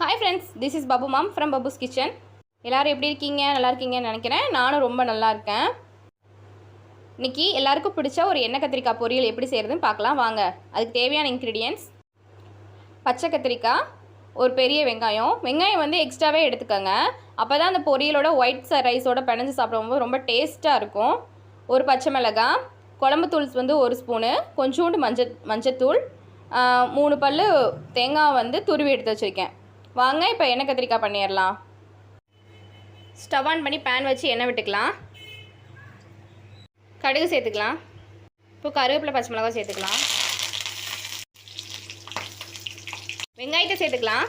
Hi friends, this is Babu mom from Babu's kitchen. எல்லோரும் எப்படி இருக்கீங்க? நல்லா இருக்கீங்கன்னு நினைக்கிறேன். நானும் ரொம்ப நல்லா இருக்கேன். இன்றைக்கி எல்லாருக்கும் பிடிச்ச ஒரு எண்ணெய் கத்திரிக்காய் பொரியல் எப்படி செய்கிறதுன்னு பார்க்கலாம் வாங்க. அதுக்கு தேவையான இன்க்ரீடியன்ட்ஸ்: பச்சை கத்திரிக்காய், ஒரு பெரிய வெங்காயம் வந்து எக்ஸ்ட்ராவே எடுத்துக்கோங்க. அப்போ தான் அந்த பொரியலோட ஒயிட் ரைஸோட பிணைஞ்சு சாப்பிடும்போது ரொம்ப டேஸ்ட்டாக இருக்கும். ஒரு பச்சை மிளகாய், குழம்பு தூள் வந்து ஒரு ஸ்பூனு, கொஞ்சோண்டு மஞ்சத்தூள், 3 பல் தேங்காய் வந்து துருவி எடுத்து வச்சுருக்கேன். வாங்க இப்போ எண்ணெய் கத்திரிக்காய் பண்ணிடலாம். ஸ்டவ் ஆன் பண்ணி பேன் வச்சு எண்ணெய் விட்டுக்கலாம். கடுகு சேர்த்துக்கலாம். இப்போ கருவேப்பிலை, பச்சை மிளகாய் சேர்த்துக்கலாம். வெங்காயத்தை சேர்த்துக்கலாம்.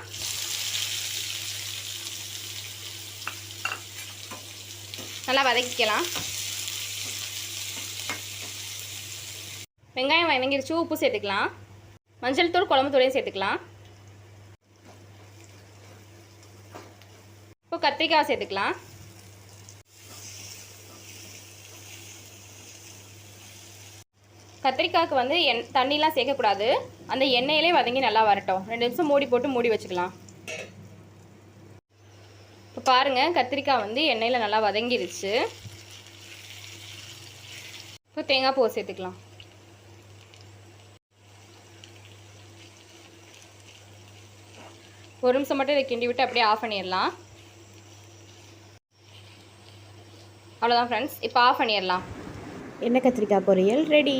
நல்லா வதக்கிக்கலாம். வெங்காயம் வதங்கிடுச்சு. உப்பு சேர்த்துக்கலாம். மஞ்சள் தூள், குழம்பு தூளையும் சேர்த்துக்கலாம். இப்போ கத்திரிக்காய் சேர்த்துக்கலாம். கத்திரிக்காய்க்கு வந்து தண்ணிலாம் சேர்க்கக்கூடாது. அந்த எண்ணெயிலே வதங்கி நல்லா வரட்டும். 2 நிமிஷம் மூடி போட்டு மூடி வச்சுக்கலாம். இப்போ பாருங்கள், கத்திரிக்காய் வந்து எண்ணெயில் நல்லா வதங்கிடுச்சு. இப்போ தேங்காய் பூவை சேர்த்துக்கலாம். ஒரு நிமிஷம் மட்டும் இதை கிண்டி விட்டு அப்படியே ஆஃப் பண்ணிடலாம். அவ்வளோதான் ஃப்ரெண்ட்ஸ், இப்போ ஆஃப் பண்ணிடலாம். எண்ணெய் கத்திரிக்காய் பொரியல் ரெடி.